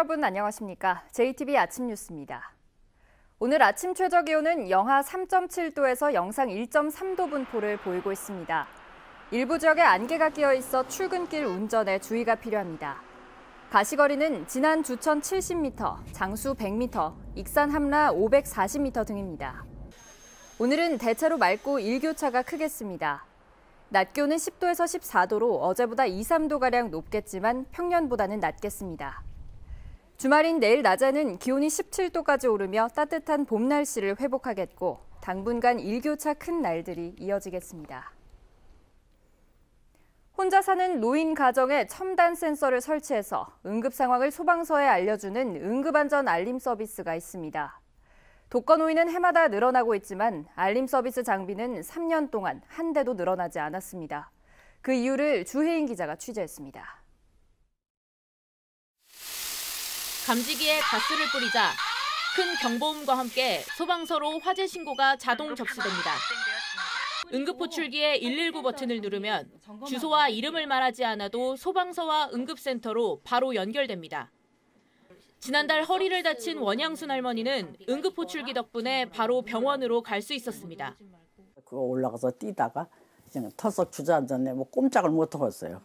여러분 안녕하십니까? JTB 아침 뉴스입니다. 오늘 아침 최저기온은 영하 3.7도에서 영상 1.3도 분포를 보이고 있습니다. 일부 지역에 안개가 끼어 있어 출근길 운전에 주의가 필요합니다. 가시거리는 진안 주천 70m, 장수 100m, 익산 함라 540m 등입니다. 오늘은 대체로 맑고 일교차가 크겠습니다. 낮 기온은 10도에서 14도로 어제보다 2, 3도가량 높겠지만 평년보다는 낮겠습니다. 주말인 내일 낮에는 기온이 17도까지 오르며 따뜻한 봄 날씨를 회복하겠고 당분간 일교차 큰 날들이 이어지겠습니다. 혼자 사는 노인 가정에 첨단 센서를 설치해서 응급 상황을 소방서에 알려주는 응급안전 알림 서비스가 있습니다. 독거노인은 해마다 늘어나고 있지만 알림 서비스 장비는 3년 동안 한 대도 늘어나지 않았습니다. 그 이유를 주혜인 기자가 취재했습니다. 감지기에 가스를 뿌리자 큰 경보음과 함께 소방서로 화재 신고가 자동 접수됩니다. 응급호출기에 119 버튼을 누르면 주소와 이름을 말하지 않아도 소방서와 응급센터로 바로 연결됩니다. 지난달 허리를 다친 원양순 할머니는 응급호출기 덕분에 바로 병원으로 갈 수 있었습니다. 그거 올라가서 뛰다가 그냥 털썩 주저앉았네. 뭐 꼼짝을 못 하겠어요.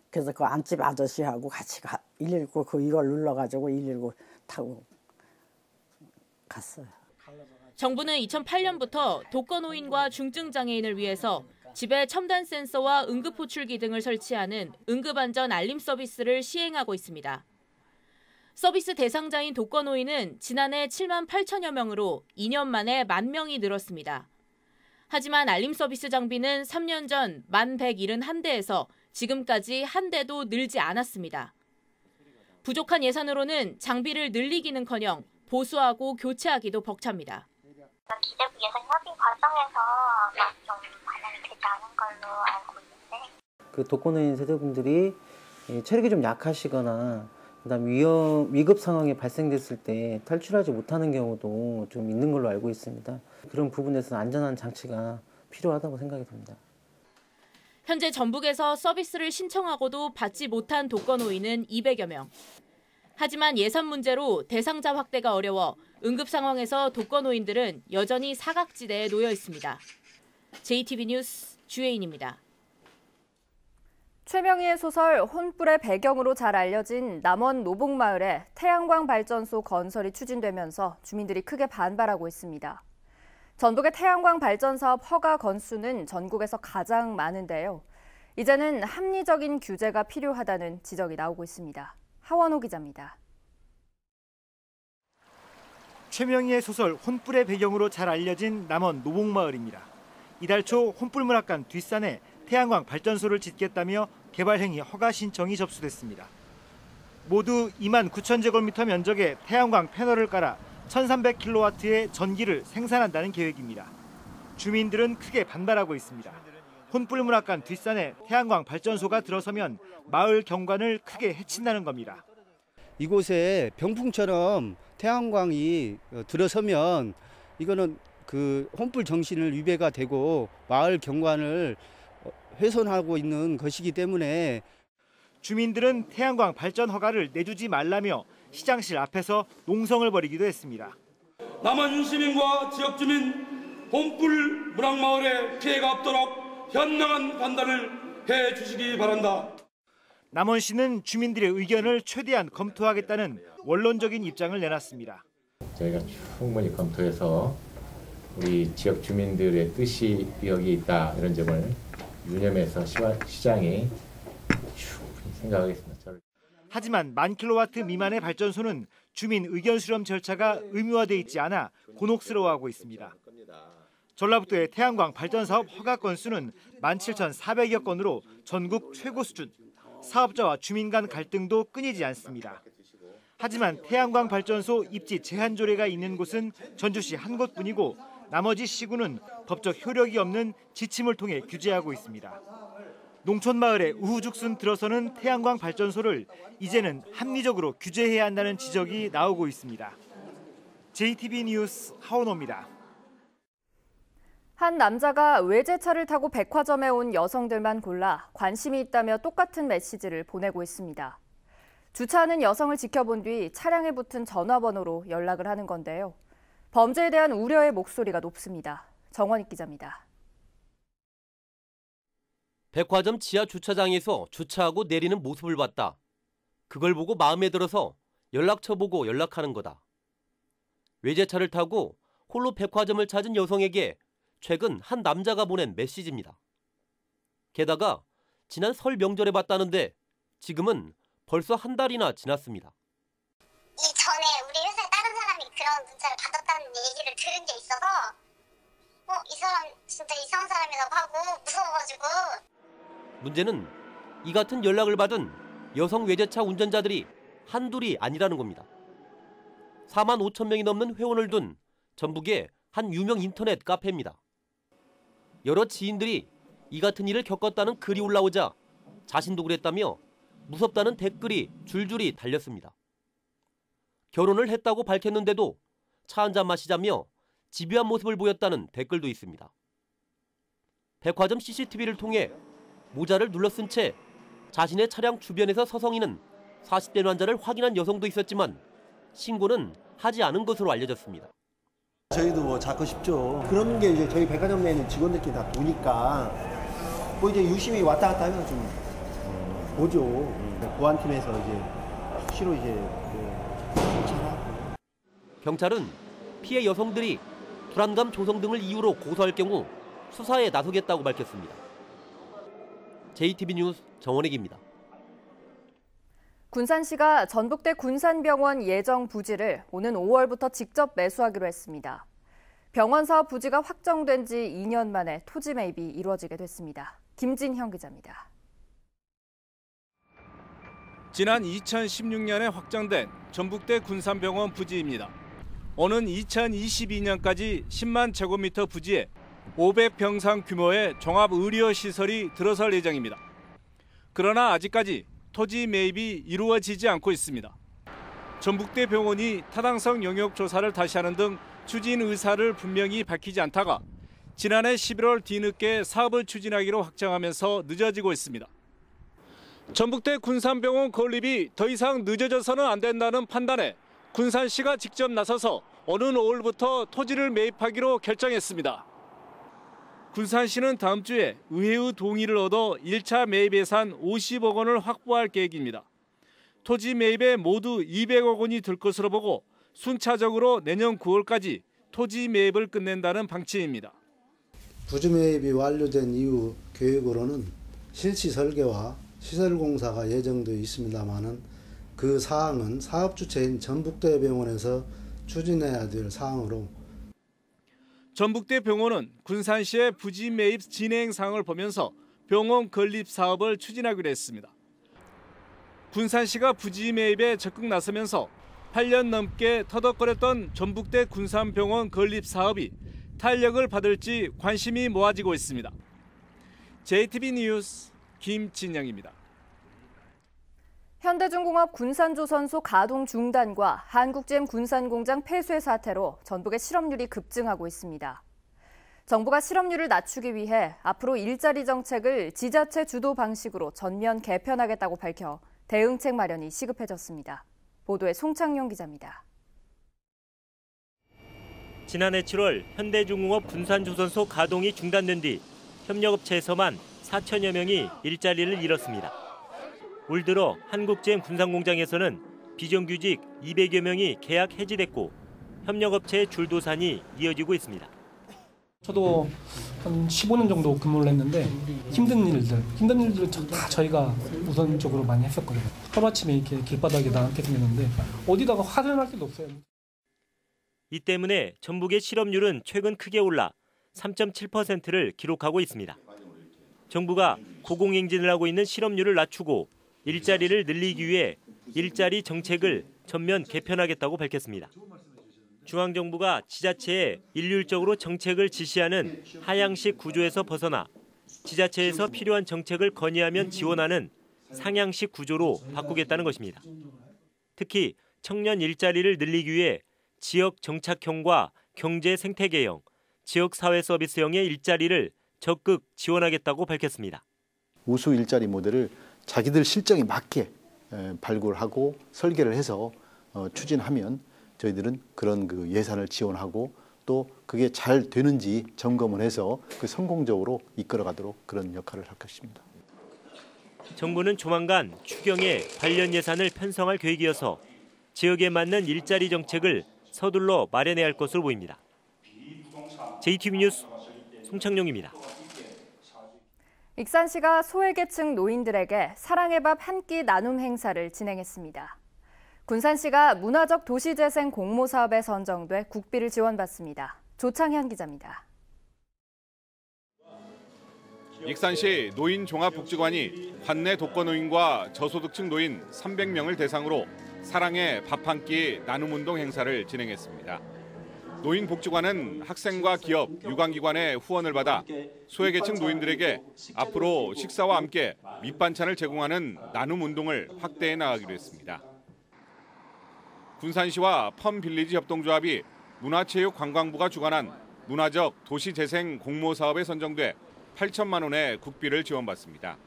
그래서 그 안집 아저씨하고 같이 119 이걸 눌러가지고 119 타고 갔어요. 정부는 2008년부터 독거노인과 중증장애인을 위해서 집에 첨단 센서와 응급호출기 등을 설치하는 응급안전 알림 서비스를 시행하고 있습니다. 서비스 대상자인 독거노인은 지난해 7만 8천여 명으로 2년 만에 1만 명이 늘었습니다. 하지만 알림 서비스 장비는 3년 전 1,171대에서 지금까지 한 대도 늘지 않았습니다. 부족한 예산으로는 장비를 늘리기는커녕 보수하고 교체하기도 벅찹니다. 기재부 예산 협의 과정에서 좀 반영이 되지 않은 걸로 알고 있는데 그 독거노인 세대분들이 체력이 좀 약하시거나 그다음 위급 상황이 발생됐을 때 탈출하지 못하는 경우도 좀 있는 걸로 알고 있습니다. 그런 부분에서 안전한 장치가 필요하다고 생각이 듭니다. 현재 전북에서 서비스를 신청하고도 받지 못한 독거노인은 200여 명. 하지만 예산 문제로 대상자 확대가 어려워 응급 상황에서 독거노인들은 여전히 사각지대에 놓여 있습니다. JTB 뉴스 주혜인입니다. 최명희의 소설 혼불의 배경으로 잘 알려진 남원 노봉마을에 태양광 발전소 건설이 추진되면서 주민들이 크게 반발하고 있습니다. 전북의 태양광 발전 사업 허가 건수는 전국에서 가장 많은데요. 이제는 합리적인 규제가 필요하다는 지적이 나오고 있습니다. 하원호 기자입니다. 최명희의 소설 혼불의 배경으로 잘 알려진 남원 노봉마을입니다. 이달 초 혼불문학관 뒷산에 태양광 발전소를 짓겠다며 개발 행위 허가 신청이 접수됐습니다. 모두 2만 9천 제곱미터 면적의 태양광 패널을 깔아 1300kW의 전기를 생산한다는 계획입니다. 주민들은 크게 반발하고 있습니다. 혼불문학관 뒷산에 태양광 발전소가 들어서면 마을 경관을 크게 해친다는 겁니다. 이곳에 병풍처럼 태양광이 들어서면 이거는 그 혼불 정신을 위배가 되고 마을 경관을 훼손하고 있는 것이기 때문에 주민들은 태양광 발전 허가를 내주지 말라며 시장실 앞에서 농성을 벌이기도 했습니다. 남원 시민과 지역 주민 혼불 문학마을에 피해가 없도록 현명한 판단을 해 주시기 바란다. 남원시는 주민들의 의견을 최대한 검토하겠다는 원론적인 입장을 내놨습니다. 저희가 충분히 검토해서 우리 지역 주민들의 뜻이 여기 있다 이런 점을 유념해서 시장이 충분히 생각하겠습니다. 하지만 10,000kW 미만의 발전소는 주민 의견 수렴 절차가 의무화돼 있지 않아 곤혹스러워하고 있습니다. 전라북도의 태양광 발전 사업 허가 건수는 17,400여 건으로 전국 최고 수준. 사업자와 주민 간 갈등도 끊이지 않습니다. 하지만 태양광 발전소 입지 제한 조례가 있는 곳은 전주시 한 곳뿐이고 나머지 시군은 법적 효력이 없는 지침을 통해 규제하고 있습니다. 농촌마을에 우후죽순 들어서는 태양광 발전소를 이제는 합리적으로 규제해야 한다는 지적이 나오고 있습니다. JTB 뉴스 하원호입니다. 한 남자가 외제차를 타고 백화점에 온 여성들만 골라 관심이 있다며 똑같은 메시지를 보내고 있습니다. 주차하는 여성을 지켜본 뒤 차량에 붙은 전화번호로 연락을 하는 건데요. 범죄에 대한 우려의 목소리가 높습니다. 정원익 기자입니다. 백화점 지하 주차장에서 주차하고 내리는 모습을 봤다. 그걸 보고 마음에 들어서 연락처 보고 연락하는 거다. 외제차를 타고 홀로 백화점을 찾은 여성에게 최근 한 남자가 보낸 메시지입니다. 게다가 지난 설 명절에 봤다는데 지금은 벌써 한 달이나 지났습니다. 이전에 우리 회사에 다른 사람이 그런 문자를 받았다는 얘기를 들은 게 있어서 이 사람 진짜 이상한 사람이라고 하고 무서워가지고. 문제는 이 같은 연락을 받은 여성 외제차 운전자들이 한둘이 아니라는 겁니다. 4만 5천 명이 넘는 회원을 둔 전북의 한 유명 인터넷 카페입니다. 여러 지인들이 이 같은 일을 겪었다는 글이 올라오자 자신도 그랬다며 무섭다는 댓글이 줄줄이 달렸습니다. 결혼을 했다고 밝혔는데도 차 한잔 마시자며 집요한 모습을 보였다는 댓글도 있습니다. 백화점 CCTV를 통해 모자를 눌러쓴 채 자신의 차량 주변에서 서성이는 40대 환자를 확인한 여성도 있었지만 신고는 하지 않은 것으로 알려졌습니다. 저희도 뭐 잡고 싶죠. 그런 게 이제 저희 백화점 내에 있는 직원들끼리 다 보니까 뭐 이제 유심히 왔다 갔다 하면 좀 보죠. 보안팀에서 이제 수시로 이제 조사하고. 경찰은 피해 여성들이 불안감 조성 등을 이유로 고소할 경우 수사에 나서겠다고 밝혔습니다. JTB 뉴스 정원익입니다. 군산시가 전북대 군산병원 예정 부지를 오는 5월부터 직접 매수하기로 했습니다. 병원 사업 부지가 확정된 지 2년 만에 토지 매입이 이루어지게 됐습니다. 김진형 기자입니다. 지난 2016년에 확정된 전북대 군산병원 부지입니다. 오는 2022년까지 10만 제곱미터 부지에 500병상 규모의 종합의료시설이 들어설 예정입니다. 그러나 아직까지 토지 매입이 이루어지지 않고 있습니다. 전북대 병원이 타당성 영역 조사를 다시 하는 등 추진 의사를 분명히 밝히지 않다가 지난해 11월 뒤늦게 사업을 추진하기로 확정하면서 늦어지고 있습니다. 전북대 군산병원 건립이 더 이상 늦어져서는 안 된다는 판단에 군산시가 직접 나서서 오는 5월부터 토지를 매입하기로 결정했습니다. 군산시는 다음 주에 의회의 동의를 얻어 1차 매입 예산 50억 원을 확보할 계획입니다. 토지 매입에 모두 200억 원이 들 것으로 보고 순차적으로 내년 9월까지 토지 매입을 끝낸다는 방침입니다. 부지 매입이 완료된 이후 계획으로는 실시 설계와 시설 공사가 예정되어 있습니다만은 그 사항은 사업 주체인 전북대 병원에서 추진해야 될 사항으로 전북대 병원은 군산시의 부지 매입 진행 상황을 보면서 병원 건립 사업을 추진하기로 했습니다. 군산시가 부지 매입에 적극 나서면서 8년 넘게 터덕거렸던 전북대 군산병원 건립 사업이 탄력을 받을지 관심이 모아지고 있습니다. JTB 뉴스 김진영입니다. 현대중공업 군산조선소 가동 중단과 한국GM 군산공장 폐쇄 사태로 전북의 실업률이 급증하고 있습니다. 정부가 실업률을 낮추기 위해 앞으로 일자리 정책을 지자체 주도 방식으로 전면 개편하겠다고 밝혀 대응책 마련이 시급해졌습니다. 보도에 송창용 기자입니다. 지난해 7월 현대중공업 군산조선소 가동이 중단된 뒤 협력업체에서만 4천여 명이 일자리를 잃었습니다. 올 들어 한국GM 군산공장에서는 비정규직 200여 명이 계약 해지됐고 협력업체의 줄도산이 이어지고 있습니다. 저도 한 15년 정도 근무를 했는데 힘든 일들을 다 저희가 우선적으로 많이 했었거든요. 하루아침에 이렇게 길바닥에 나앉게 생겼는데 어디다가 화를 할 데도 없어요. 이 때문에 전북의 실업률은 최근 크게 올라 3.7%를 기록하고 있습니다. 정부가 고공행진을 하고 있는 실업률을 낮추고 일자리를 늘리기 위해 일자리 정책을 전면 개편하겠다고 밝혔습니다. 중앙정부가 지자체에 일률적으로 정책을 지시하는 하향식 구조에서 벗어나 지자체에서 필요한 정책을 건의하면 지원하는 상향식 구조로 바꾸겠다는 것입니다. 특히 청년 일자리를 늘리기 위해 지역 정착형과 경제 생태계형, 지역 사회 서비스형의 일자리를 적극 지원하겠다고 밝혔습니다. 우수 일자리 모델을 자기들 실정에 맞게 발굴하고 설계를 해서 추진하면 저희들은 그런 그 예산을 지원하고 또 그게 잘 되는지 점검을 해서 그 성공적으로 이끌어가도록 그런 역할을 할 것입니다. 정부는 조만간 추경에 관련 예산을 편성할 계획이어서 지역에 맞는 일자리 정책을 서둘러 마련해야 할 것으로 보입니다. JTBC 뉴스 송창용입니다. 익산시가 소외계층 노인들에게 사랑의 밥 한 끼 나눔 행사를 진행했습니다. 군산시가 문화적 도시재생 공모사업에 선정돼 국비를 지원받습니다. 조창현 기자입니다. 익산시 노인종합복지관이 관내 독거노인과 저소득층 노인 300명을 대상으로 사랑의 밥 한 끼 나눔 운동 행사를 진행했습니다. 노인복지관은 학생과 기업, 유관기관의 후원을 받아 소외계층 노인들에게 앞으로 식사와 함께 밑반찬을 제공하는 나눔 운동을 확대해 나가기로 했습니다. 군산시와 펌빌리지 협동조합이 문화체육관광부가 주관한 문화적 도시재생 공모사업에 선정돼 8천만 원의 국비를 지원받습니다.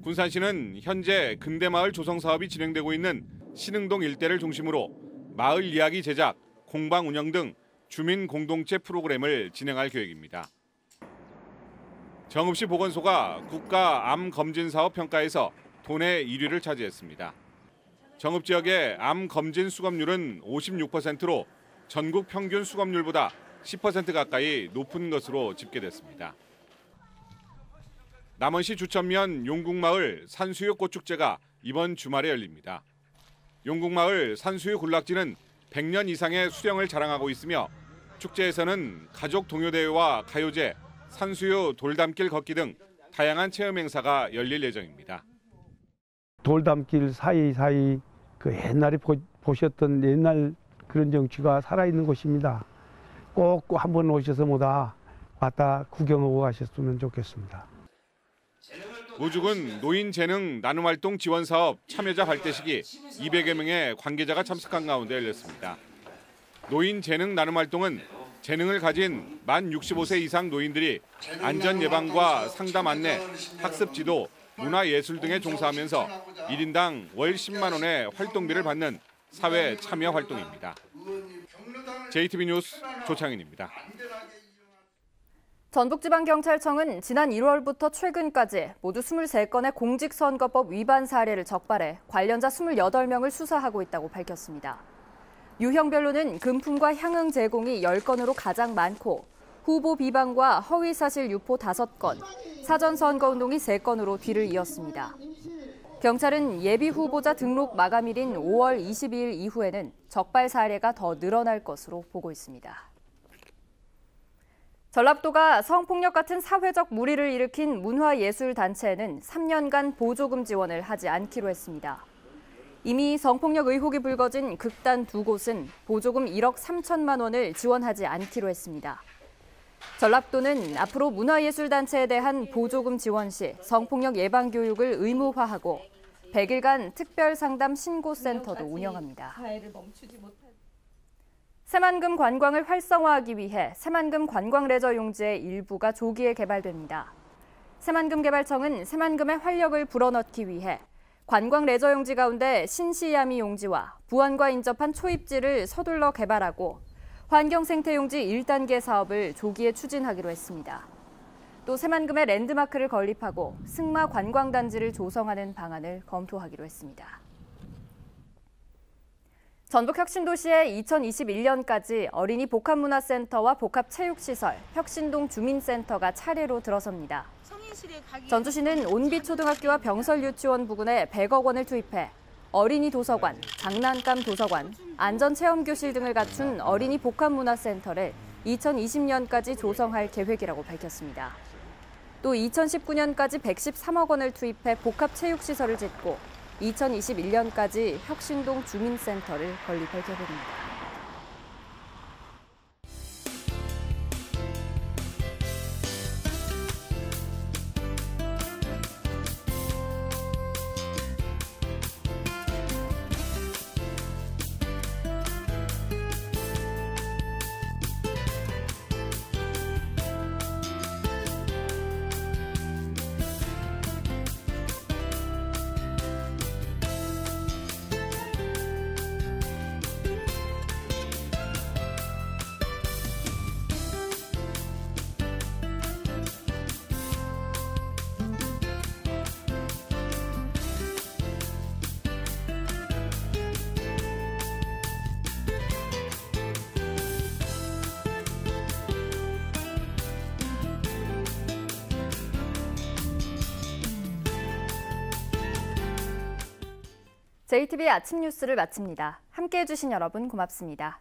군산시는 현재 근대마을 조성 사업이 진행되고 있는 신흥동 일대를 중심으로 마을 이야기 제작, 공방 운영 등 주민 공동체 프로그램을 진행할 계획입니다. 정읍시 보건소가 국가 암 검진 사업 평가에서 도내 1위를 차지했습니다. 정읍 지역의 암 검진 수검률은 56%로 전국 평균 수검률보다 10% 가까이 높은 것으로 집계됐습니다. 남원시 주천면 용국마을 산수유 꽃축제가 이번 주말에 열립니다. 용국마을 산수유 군락지는 100년 이상의 수령을 자랑하고 있으며 축제에서는 가족 동요대회와 가요제, 산수유 돌담길 걷기 등 다양한 체험 행사가 열릴 예정입니다. 돌담길 사이사이 그 옛날에 보셨던 옛날 그런 정취가 살아있는 곳입니다. 꼭 한번 오셔서 뭐다 왔다 구경하고 가셨으면 좋겠습니다. 우죽은 노인재능 나눔활동 지원사업 참여자 발대식이 200여 명의 관계자가 참석한 가운데 열렸습니다. 노인재능 나눔활동은 재능을 가진 만 65세 이상 노인들이 안전 예방과 상담 안내, 학습 지도, 문화예술 등에 종사하면서 1인당 월 10만 원의 활동비를 받는 사회 참여 활동입니다. JTBC 뉴스 조창인입니다. 전북지방경찰청은 지난 1월부터 최근까지 모두 23건의 공직선거법 위반 사례를 적발해 관련자 28명을 수사하고 있다고 밝혔습니다. 유형별로는 금품과 향응 제공이 10건으로 가장 많고 후보 비방과 허위사실 유포 5건, 사전선거운동이 3건으로 뒤를 이었습니다. 경찰은 예비 후보자 등록 마감일인 5월 22일 이후에는 적발 사례가 더 늘어날 것으로 보고 있습니다. 전라북도가 성폭력 같은 사회적 물의를 일으킨 문화예술단체에는 3년간 보조금 지원을 하지 않기로 했습니다. 이미 성폭력 의혹이 불거진 극단 2곳은 보조금 1억 3천만 원을 지원하지 않기로 했습니다. 전라북도는 앞으로 문화예술단체에 대한 보조금 지원 시 성폭력 예방 교육을 의무화하고 100일간 특별상담 신고센터도 운영합니다. 새만금 관광을 활성화하기 위해 새만금 관광레저용지의 일부가 조기에 개발됩니다. 새만금개발청은 새만금의 활력을 불어넣기 위해 관광레저용지 가운데 신시야미 용지와 부안과 인접한 초입지를 서둘러 개발하고 환경생태용지 1단계 사업을 조기에 추진하기로 했습니다. 또 새만금에 랜드마크를 건립하고 승마 관광단지를 조성하는 방안을 검토하기로 했습니다. 전북혁신도시에 2021년까지 어린이 복합문화센터와 복합체육시설, 혁신동 주민센터가 차례로 들어섭니다. 전주시는 온빛초등학교와 병설유치원 부근에 100억 원을 투입해 어린이 도서관, 장난감 도서관, 안전체험교실 등을 갖춘 어린이 복합문화센터를 2020년까지 조성할 계획이라고 밝혔습니다. 또 2019년까지 113억 원을 투입해 복합체육시설을 짓고 2021년까지 혁신동 주민센터를 건립할 계획입니다. JTBC 아침 뉴스를 마칩니다. 함께해 주신 여러분 고맙습니다.